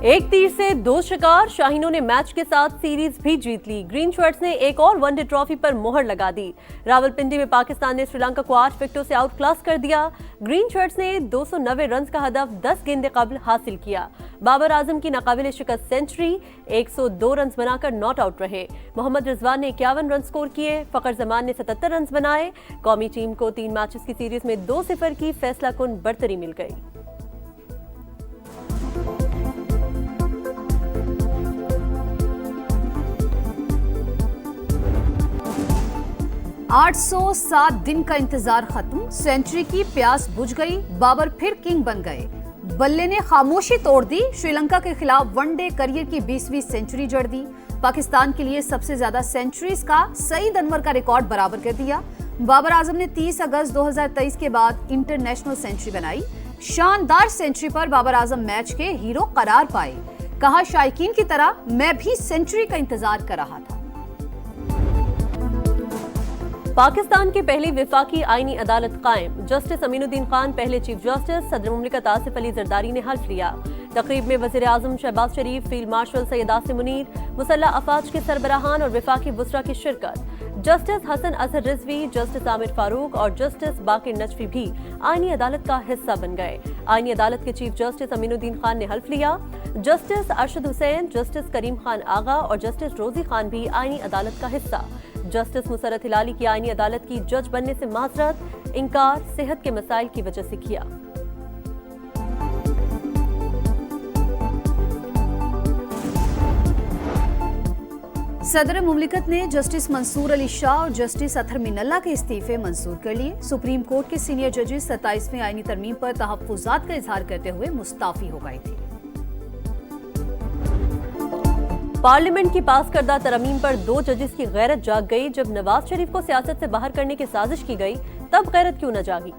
एक तीर से दो शिकार, शाहीनों ने मैच के साथ सीरीज भी जीत ली। ग्रीन शर्ट्स ने एक और वनडे ट्रॉफी पर मोहर लगा दी। रावलपिंडी में पाकिस्तान ने श्रीलंका को 8 विकेटों से आउट क्लास कर दिया। ग्रीन शर्ट्स ने 290 रन का हदफ 10 गेंदे कबल हासिल किया। बाबर आजम की नाकाबिले शिकस्त सेंचुरी, 102 रन बनाकर नॉट आउट रहे। मोहम्मद रिजवान ने 51 रन स्कोर किए। फखर जमान ने 77 रन बनाए। कौमी टीम को 3 मैचेस की सीरीज में 2-0 की फैसलाकुन बढ़तरी मिल गई। आठ 807 दिन का इंतजार खत्म, सेंचुरी की प्यास बुझ गई। बाबर फिर किंग बन गए। बल्ले ने खामोशी तोड़ दी। श्रीलंका के खिलाफ वनडे करियर की 20वीं सेंचुरी जड़ दी। पाकिस्तान के लिए सबसे ज्यादा सेंचुरीज का सईद अनवर का रिकॉर्ड बराबर कर दिया। बाबर आजम ने 30 अगस्त 2023 के बाद इंटरनेशनल सेंचुरी बनाई। शानदार सेंचुरी पर बाबर आजम मैच के हीरो करार पाए। कहा, शायकीन की तरह मैं भी सेंचुरी का इंतजार कर रहा था। पाकिस्तान की पहली विफाकी आईनी अदालत कायम। जस्टिस अमीनुद्दीन खान पहले चीफ जस्टिस। सदर मुमलिकत आसिफ अली जरदारी ने हल्फ लिया। तकरीब में वजीर आजम शहबाज शरीफ, फील्ड मार्शल सैयद आसिम मुनीर, मुसल्लह अफवाज के सरबराहान और विफाकी वुज़रा की शिरकत। जस्टिस हसन अजहर रिजवी, जस्टिस आमिर फारूक और जस्टिस बाकिर नजफी भी आईनी अदालत का हिस्सा बन गए। आईनी अदालत के चीफ जस्टिस अमीनुद्दीन खान ने हल्फ लिया। जस्टिस अरशद हुसैन, जस्टिस करीम खान आगा और जस्टिस रोजी खान भी आईनी अदालत का हिस्सा। जस्टिस मुसरत हिलाली की आईनी अदालत की जज बनने से माजरत, इनकार सेहत के मसाइल की वजह से किया। सदर मुमलिकत ने जस्टिस मंसूर अली शाह और जस्टिस अतहर मिनल्ला के इस्तीफे मंजूर कर लिए। सुप्रीम कोर्ट के सीनियर जजेस 27वें आईनी तरमीम पर तहफ्फुजात का इजहार करते हुए मुस्ताफी हो गए थे। पार्लियामेंट की पास करदा तरमीम पर 2 जजेस की गैरत जाग गई। जब नवाज शरीफ को सियासत से बाहर करने की साजिश की गई, तब गैरत क्यों न जागी।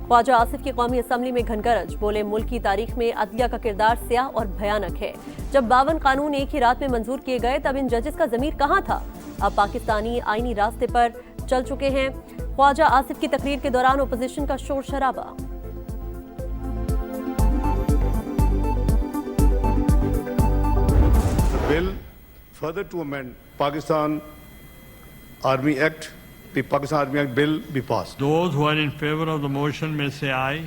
ख्वाजा आसिफ की कौमी असम्बली में घनगरज, बोले मुल्क की तारीख में अदलिया का किरदार स्याह और भयानक है। जब 52 कानून एक ही रात में मंजूर किए गए, तब इन जजेस का जमीर कहाँ था। अब पाकिस्तानी आईनी रास्ते पर चल चुके हैं। ख्वाजा आसिफ की तकरीर के दौरान ओपोजिशन का शोर शराबा। Bill further to amend Pakistan Army Act, the Pakistan Army Act bill be passed. Those who are in favor of the motion may say aye.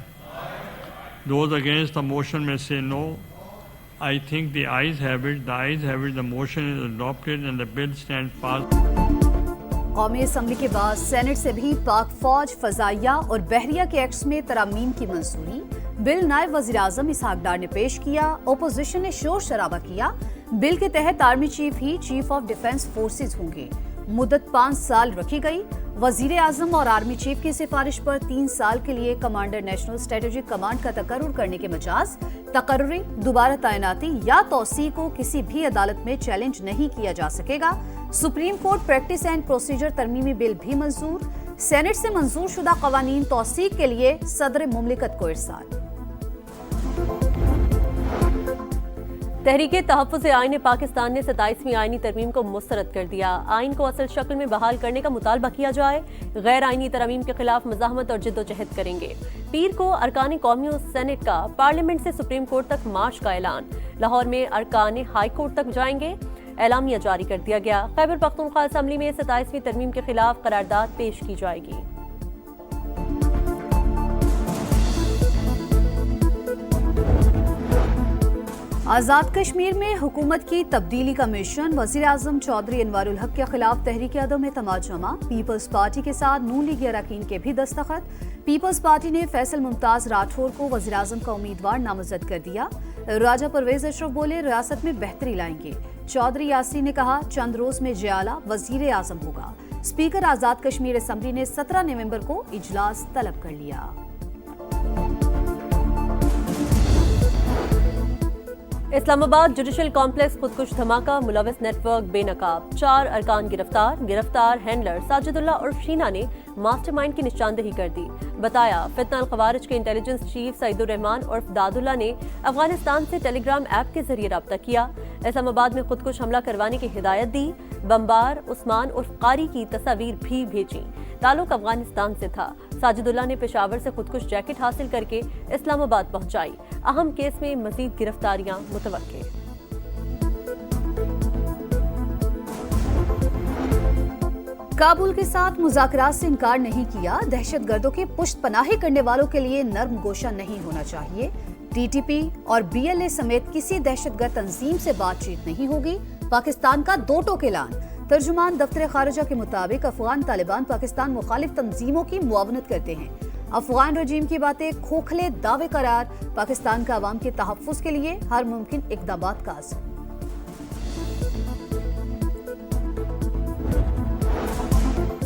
Those against the motion may say no. I think the ayes have it. The ayes have it. The motion is adopted and the bill stands fast. कौमी assembly के बाद senate से भी पाक फौज, फजाइया और बहरिया के acts में तरामीम की मंजूरी। बिल नायब वजीर आजम इसहाक डार ने पेश किया। ओपोजिशन ने शोर शराबा किया। बिल के तहत army chief he chief of defence forces होंगे। मुद्दत 5 साल रखी गई। वजीर आजम और आर्मी चीफ की सिफारिश पर 3 साल के लिए कमांडर नेशनल स्ट्रेटेजिक कमांड का तकर्रुर करने के मजाज, तकर्रुरी, दोबारा तैनाती या तौसी को किसी भी अदालत में चैलेंज नहीं किया जा सकेगा। Supreme court practice and procedure तरमीमी बिल भी मंजूर। सेनेट से मंजूर शुदा कवानीन तौसीक के लिए सदर मुमलिकत को इरसाल। तहरीके तहफ़्फ़ुज़ आईन पाकिस्तान ने 27वीं आईनी तरमीम को मुस्तरद कर दिया। आइन को असल शक्ल में बहाल करने का मुतालबा किया जाए। गैर आईनी तरमीम के खिलाफ मज़ाहमत और जिद्दोजहद करेंगे। पीर को अरकान कौमी सेनेट का पार्लियामेंट से सुप्रीम कोर्ट तक मार्च का ऐलान। लाहौर में अरकान हाई कोर्ट तक जाएंगे। एलामिया जारी कर दिया गया। खैबर पख्तूनख्वा असम्बली में 27वीं तरमीम के खिलाफ करारदाद पेश की जाएगी। आजाद कश्मीर में हुकूमत की तब्दीली का मिशन। वजीर आजम चौधरी अनवारुल हक के खिलाफ तहरीक अदम एतमाद जमा। पीपल्स पार्टी के साथ नून लीग अरकान के भी दस्तखत। पीपल्स पार्टी ने फैसल मुमताज राठौर को वजीर आजम का उम्मीदवार नामजद कर दिया। राजा परवेज अशरफ बोले, रियासत में बेहतरी लाएंगे। चौधरी यासीन ने कहा, चंद रोज में जयाला वजीर आजम होगा। स्पीकर आजाद कश्मीर असम्बली ने 17 नवंबर को इजलास तलब कर लिया। इस्लामाबाद जुडिशल कॉम्प्लेक्स खुदकुश धमाका, मुलविस नेटवर्क बेनकाब। 4 अरकान गिरफ्तार हैंडलर साजिदुल्ला और शीना ने मास्टरमाइंड की निशानदेही कर दी। बताया, फितना अल खवारिज के इंटेलिजेंस चीफ सईदुर रहमान उर्फ दादुल्ला ने अफगानिस्तान से टेलीग्राम ऐप के जरिए रब्ता किया। इस्लामाबाद में खुदकुश हमला करवाने की हिदायत दी। बम्बार उस्मान उर्फ कारी की तस्वीर भी भेजी। ताल्लुक अफगानिस्तान से था। साजिदुल्लाह ने पेशावर से खुदकुश जैकेट हासिल करके इस्लामाबाद पहुंचाई। अहम केस में मजीद गिरफ्तारियां मुतवक्के। काबुल के साथ मुज़ाकरात से इनकार नहीं किया। दहशतगर्दों के पुश्त पनाही करने वालों के लिए नर्म गोशा नहीं होना चाहिए। टीटीपी और बीएलए समेत किसी दहशतगर्द तंजीम से बातचीत नहीं होगी। पाकिस्तान का दो टोक ऐलान। तर्जुमान दफ्तर खारजा के मुताबिक अफगान तालिबान पाकिस्तान मुखालिफ तंजीमों की मुआवनत करते हैं। अफगान रजीम की बातें खोखले दावे करार। पाकिस्तान का अवाम के तहफ़्फ़ुज़ के लिए हर मुमकिन इक़दामात का अज़्म।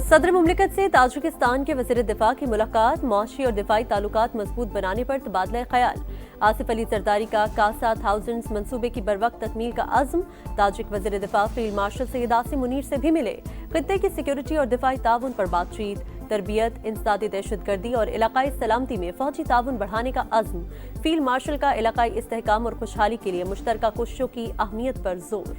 सदर मुमलिकत से ताजिकिस्तान के वज़ीर दिफा की मुलाकात। मुआशी और दिफाई ताल्लुकात मजबूत बनाने पर तबादला ख्याल। आसिफ अली जरदारी का कासा थाउजेंड्स मंसूबे की बरवक्त तकमील का अज़्म। ताजिक वज़ीर दिफा फील्ड मार्शल सैयद आसिम मुनीर से भी मिले। खित्ते की सिक्योरिटी और दिफाई ताउन पर बातचीत। तरबियत, इंसदादी दहशतगर्दी और इलाकाई सलामती में फौजी ताउन बढ़ाने का अज़्म। फील्ड मार्शल का इलाकाई इस्तेहकाम और खुशहाली के लिए मुश्तरका कोशिशों की अहमियत पर जोर।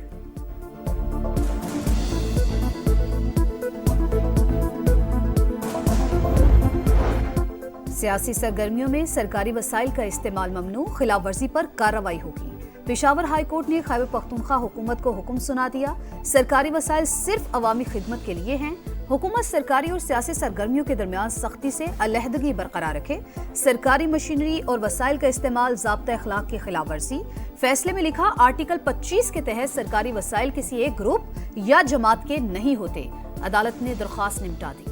सियासी सरगर्मियों में सरकारी वसाइल का इस्तेमाल ममनू। खिलाफ वर्जी पर कार्रवाई होगी। पेशावर हाई कोर्ट ने खैबर पख्तूनख्वा हुकूमत को हुक्म सुना दिया। सरकारी वसाइल सिर्फ अवामी खिदमत के लिए हैं। हुकूमत सरकारी और सियासी सरगर्मियों के दरमियान सख्ती से अलहदगी बरकरार रखे। सरकारी मशीनरी और वसाइल का इस्तेमाल ज़ाब्ता अखलाक की खिलाफ वर्जी। फैसले में लिखा, आर्टिकल 25 के तहत सरकारी वसाइल किसी एक ग्रुप या जमात के नहीं होते। अदालत ने दरख्वास्त निपटा दी।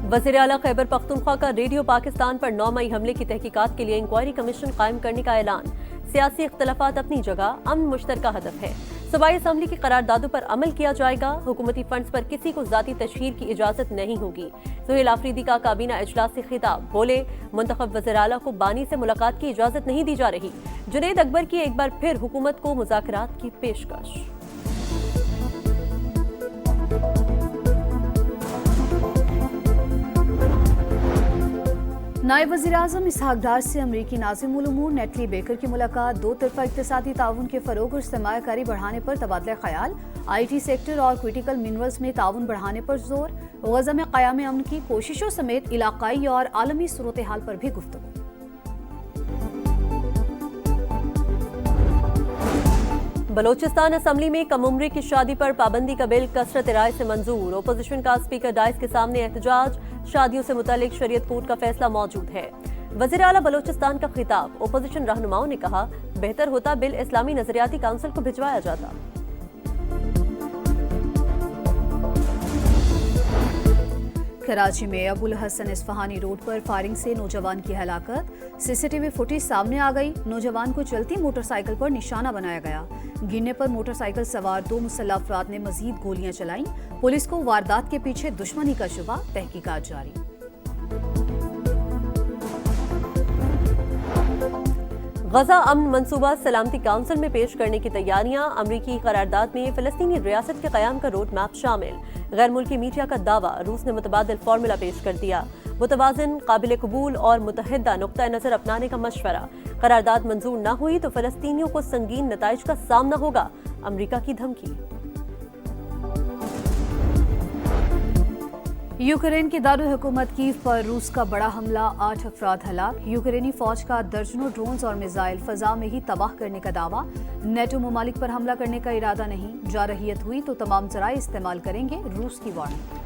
वज़ीर आला खैबर पख्तूनख्वा का रेडियो पाकिस्तान पर 9 मई हमले की तहकीकात के लिए इंक्वायरी कमीशन कायम करने का ऐलान। सियासी इख्तलाफात अपनी जगह, अमन मुश्तरका हदफ है। सूबाई असम्बली की करारदादों पर अमल किया जाएगा। हुकूमती फंड्स पर किसी को जाती तशहीर की इजाजत नहीं होगी। सुहेल आफरीदी का काबीना इजलास से खिताब। बोले, मुंतखब वज़ीर आला को बानी से मुलाकात की इजाजत नहीं दी जा रही। जुनैद अकबर की एक बार फिर हुकूमत को मुज़ाकरात की पेशकश। नायब वज़ीर-ए-आज़म इसहाक डार से अमरीकी नाज़िम उल उमूर नेटली बेकर की मुलाकात। दो तरफा इक़्तिसादी ताउन के फ़रोग़ और सरमायाकारी बढ़ाने पर तबादला ख़याल। IT सेक्टर और क्रिटिकल मिनरल्स में ताउन बढ़ाने पर जोर। गज़ा में क़याम अमन की कोशिशों समेत इलाक़ाई और आलमी सूरत हाल पर भी गुफ्तगू। बलोचिस्तान असम्बली में कम उम्री की शादी पर पाबंदी का बिल कसरत राय से मंजूर। ओपोजिशन का स्पीकर डाइस के सामने एहतजाज। शादियों से मुतालिक शरीयत कोर्ट का फैसला मौजूद है। वज़ीर आला बलोचिस्तान का खिताब। ओपोजिशन रहनुमाओं ने कहा, बेहतर होता बिल इस्लामी नजरियाती काउंसिल को भिजवाया जाता। कराची में अबुल हसन इस्फहानी रोड पर फायरिंग से नौजवान की हलाकत। CCTV फुटेज सामने आ गई। नौजवान को चलती मोटरसाइकिल पर निशाना बनाया गया। गिरने पर मोटरसाइकिल सवार 2 मुसल्लह अफराद ने मजीद गोलियां चलाईं। पुलिस को वारदात के पीछे दुश्मनी का शुबा। तहकीकात जारी। गजा अमन मंसूबा सलामती काउंसिल में पेश करने की तैयारियां। अमरीकी करारदाद में फिलिस्तीनी रियासत के कयाम का रोड मैप शामिल। गैर मुल्की मीडिया का दावा, रूस ने मुतबादिल फार्मूला पेश कर दिया। मुतवाज़िन, काबिल कबूल और मुतहदा नुक्ता नज़र अपनाने का मशवरा। करारदाद मंजूर न हुई तो फिलिस्तीनियों को संगीन नताइज का सामना होगा। अमरीका की धमकी। यूक्रेन की दारुल हुकूमत कीव पर रूस का बड़ा हमला। 8 अफराद हलाक। यूक्रेनी फौज का दर्जनों ड्रोन्स और मिसाइल फजा में ही तबाह करने का दावा। नेटो ममालिक पर हमला करने का इरादा नहीं। जारहियत हुई तो तमाम जराए इस्तेमाल करेंगे, रूस की वार्निंग।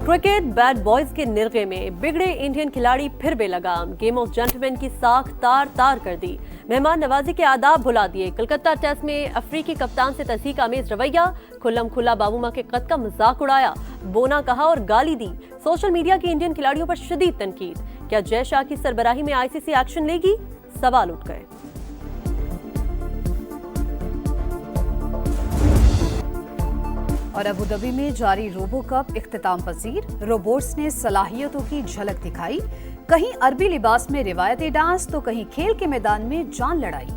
क्रिकेट बैड बॉयज के निर्गे में बिगड़े इंडियन खिलाड़ी फिर बेलगाम। गेम ऑफ जेंटलमैन की साख तार तार कर दी। मेहमान नवाजी के आदाब भुला दिए। कलकत्ता टेस्ट में अफ्रीकी कप्तान से तस्दीक आमेज रवैया। खुल्लम खुल्ला बाबूमा के कद का मजाक उड़ाया। बोना कहा और गाली दी। सोशल मीडिया की इंडियन खिलाड़ियों पर शदीद तनकीद। क्या जय शाह की सरबराही में ICC एक्शन लेगी? सवाल उठ गए। और अबू धाबी में जारी रोबो कप इख्तिताम पजीर। रोबोट्स ने सलाहियतों की झलक दिखाई। कहीं अरबी लिबास में रिवायती डांस तो कहीं खेल के मैदान में जान लड़ाई।